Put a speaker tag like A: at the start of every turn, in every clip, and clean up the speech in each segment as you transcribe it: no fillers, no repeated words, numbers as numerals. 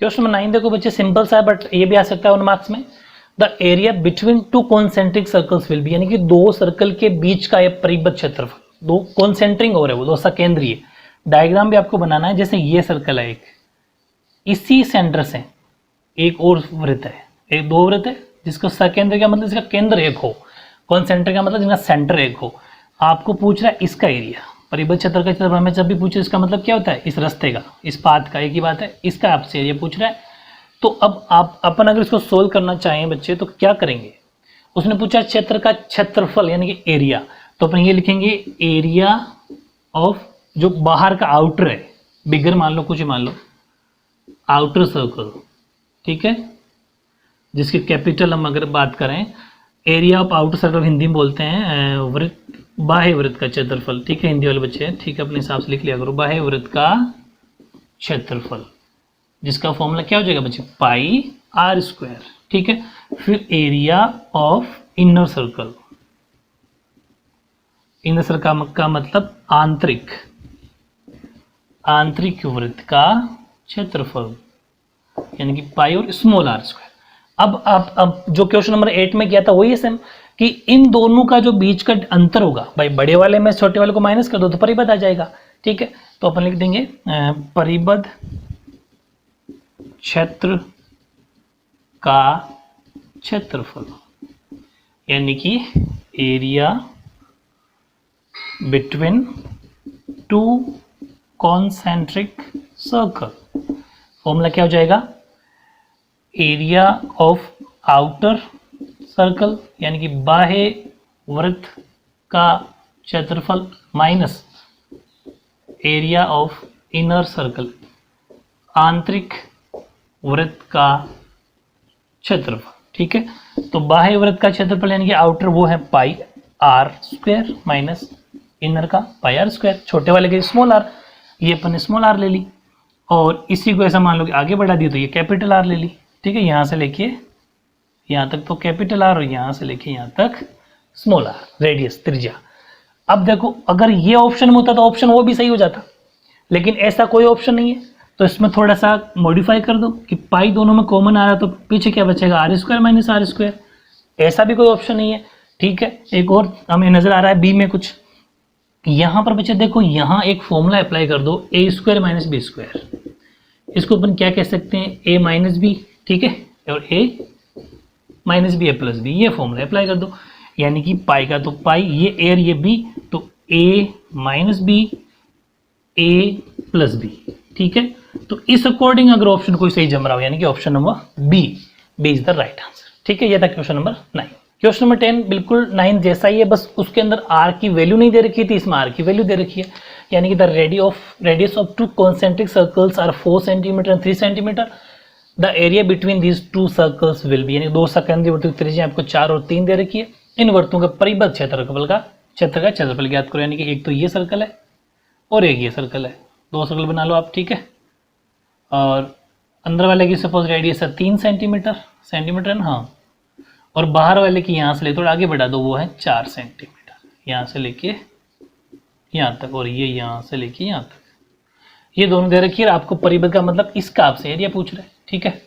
A: Question number 9 देखो बच्चे, simple सा है बट ये भी आ सकता है 1 मार्क्स में। The area between two concentric circles will be, यानी कि दो सर्कल के बीच का एक परिबद्ध क्षेत्रफल, दो कॉन्सेंट्रिक हो रहे वो दो सकेंद्रीय। डायग्राम भी आपको बनाना है, जैसे ये सर्कल है एक, इसी सेंटर से एक और वृत्त है, एक दो वृत्त है जिसका सकेंद्र का मतलब इसका केंद्र एक हो, कॉन्सेंट्रिक का मतलब जिसका सेंटर एक हो। आपको पूछ रहा है इसका एरिया, परिबद्ध क्षेत्र का क्षेत्रफल हमें जब भी पूछे इसका मतलब क्या होता है, इस रास्ते का, इस पाथ का, एक ही बात है, इसका आपसे एरिया पूछ रहा है। तो अब आप अपन अगर इसको सोल्व करना चाहें बच्चे तो क्या करेंगे, उसने पूछा क्षेत्र का क्षेत्रफल यानी कि एरिया, तो अपन ये लिखेंगे एरिया ऑफ जो बाहर का आउटर है, बिगर मान लो, कुछ मान लो आउटर सर्कल, ठीक है, जिसकी कैपिटल हम अगर बात करें, area of outer circle Hindi में बोलते हैं वृत्त, बाह्य वृत्त का क्षेत्रफल, ठीक है, हिंदी वाले बच्चे हैं, ठीक है, अपने हिसाब से लिख लिया करो, बाह्य वृत्त का क्षेत्रफल, जिसका फॉर्मूला क्या हो जाएगा बच्चे, पाई आर स्क्वायर, ठीक है। फिर area of inner circle, inner circle का मतलब आंतरिक, आंतरिक वृत्त का क्षेत्रफल यानी कि पाई और स्मॉल आर स्क्वायर। अब जो क्वेश्चन नंबर 8 में किया था वही है सेम, कि इन दोनों का जो बीच का अंतर होगा, भाई बड़े वाले में छोटे वाले को माइनस कर दो तो परिबद्ध आ जाएगा, ठीक है। तो अपन लिख देंगे परिबद्ध क्षेत्र का क्षेत्रफल यानी कि area between two concentric circle. Formula क्या हो जाएगा, एरिया ऑफ आउटर सर्कल यानी कि बाह्य वृत्त का क्षेत्रफल minus area of inner circle, आंतरिक वृत्त का क्षेत्रफल, ठीक है। तो बाह्य वृत्त का क्षेत्रफल यानी कि आउटर वो है पाई आर स्क्वायर माइनस इनर का पाई आर स्क्वायर, छोटे वाले के स्मॉल आर, ये अपन स्मॉल आर ले ली, और इसी को ऐसा मान लो कि आगे बढ़ा दी तो ये कैपिटल आर ले ली, ठीक है। यहाँ से लेके यहाँ तक तो कैपिटल आर और यहाँ से लेके यहाँ तक स्मॉल आर, रेडियस त्रिज्या। अब देखो अगर ये ऑप्शन में होता तो ऑप्शन वो भी सही हो जाता, लेकिन ऐसा कोई ऑप्शन नहीं है, तो इसमें थोड़ा सा मॉडिफाई कर दो कि पाई दोनों में कॉमन आ रहा तो पीछे क्या बचेगा, R square minus R square, ऐसा भी कोई ऑप्शन नहीं है, ठीक है। एक और हमें नजर आ रहा है बी में कुछ, यहाँ पर बच्चे देखो यहाँ एक फॉर्मूला अप्लाई कर दो, ए स्क्वायर माइनस बी स्क्वायर, इसको अपन क्या कह सकते हैं, ए माइनस बी, ठीक है, और ए माइनस बी ए प्लस बी, ये फॉर्मूला अप्लाई कर दो, यानी कि पाई का तो पाई, ये ए और ये बी, तो ए माइनस बी ए प्लस बी, ठीक है। तो इस अकॉर्डिंग अगर ऑप्शन कोई सही जम रहा हो यानी कि option number B is the right answer, ठीक है। ये था क्वेश्चन नंबर 9। क्वेश्चन नंबर 10 बिल्कुल 9 जैसा ही है, बस उसके अंदर आर की वैल्यू नहीं दे रखी थी, इसमें आर की वैल्यू दे रखी है, यानी कि the radius of two concentric circles are 4 centimetre and 3 centimetre, the area between these two circles will be, यानी दो सकेंद्रीय वृत्तों की त्रिज्या आपको 4 और 3 दे रखी है। इन वृत्तों का परिबद्ध क्षेत्रफल का क्षेत्रफल ज्ञात करो, यानी कि एक तो ये सर्कल है और एक ये सर्कल है, दो सर्कल बना लो आप, ठीक है। और अंदर वाले की सपोज रेडियस है 3 सेंटीमीटर है ना, हाँ, और बाहर वाले की यहाँ से ले थोड़ा आगे बढ़ा दो, वो है 4 सेंटीमीटर, यहाँ से लेके यहाँ तक, और ये यहाँ से लेके यहाँ तक, ये दोनों दे रखी है। आपको परिबद्ध का मतलब इसका आपसे एरिया पूछ रहे हैं, ठीक है।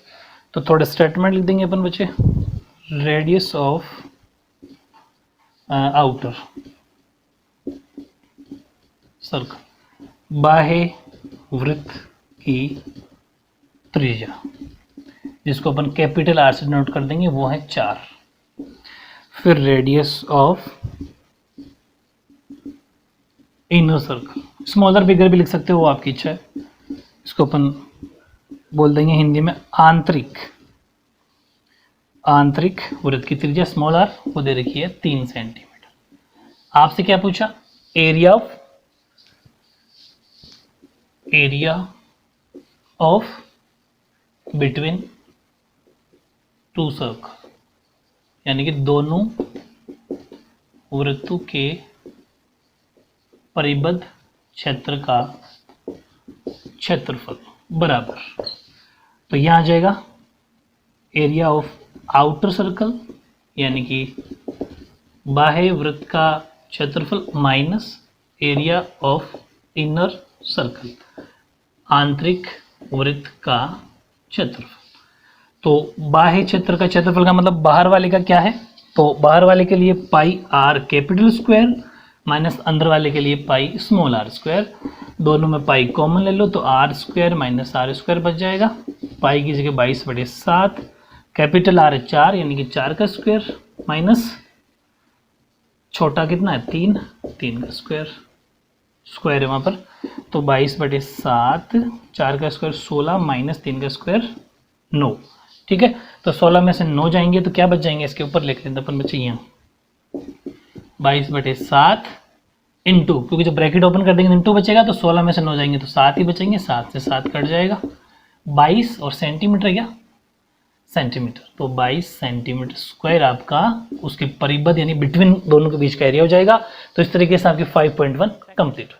A: तो थोड़े स्टेटमेंट लिख देंगे अपन बच्चे, रेडियस ऑफ आउटर सर्कल, बाह्य वृत्त की त्रिज्या, जिसको अपन कैपिटल आर से नोट कर देंगे, वो है 4। फिर radius of inner circle, smaller bigger भी लिख सकते हो, वो आपकी इच्छा है, इसको अपन बोल देंगे हिंदी में आंतरिक वृत्त की त्रिज्या स्मॉल आर, वो दे रखी है 3 सेंटीमीटर। आपसे क्या पूछा, area of between two circle, यानी कि दोनों वृत्तों के परिबद्ध क्षेत्र का क्षेत्रफल बराबर, तो यहां आ जाएगा एरिया ऑफ आउटर सर्कल यानी कि बाह्य वृत्त का क्षेत्रफल minus area of inner circle, आंतरिक वृत्त का क्षेत्रफल। तो बाह्य क्षेत्र का क्षेत्रफल का मतलब बाहर वाले का क्या है, तो बाहर वाले के लिए पाई आर कैपिटल स्क्वायर माइनस अंदर वाले के लिए पाई स्मॉल आर स्क्वायर। दोनों में पाई कॉमन ले लो तो R square minus R square बच जाएगा। पाई की जगह 22/7, कैपिटल आर है 4 यानी कि 4 का स्क्वायर माइनस छोटा कितना है 3 का स्क्वायर है वहाँ पर, तो 22/7, 4 का स्क्वायर 16 माइनस 3 का स्क्वायर 9। ठीक है, तो 16 में से 9 जाएंगे तो क्या बच जाएंगे, इसके ऊपर लिख लेते अपन बच्चे यहाँ 22/7 इंटू, क्योंकि जब ब्रैकेट ओपन कर देंगे इंटू बचेगा, तो 16 में से 9 जाएंगे तो 7 ही बचेंगे, 7 से 7 कट जाएगा। 22 और सेंटीमीटर क्या सेंटीमीटर, तो 22 सेंटीमीटर स्क्वायर आपका उसके परिबद्ध यानी बिटवीन दोनों के बीच का एरिया हो जाएगा। तो इस तरीके से आपकी 5.1 कंप्लीट।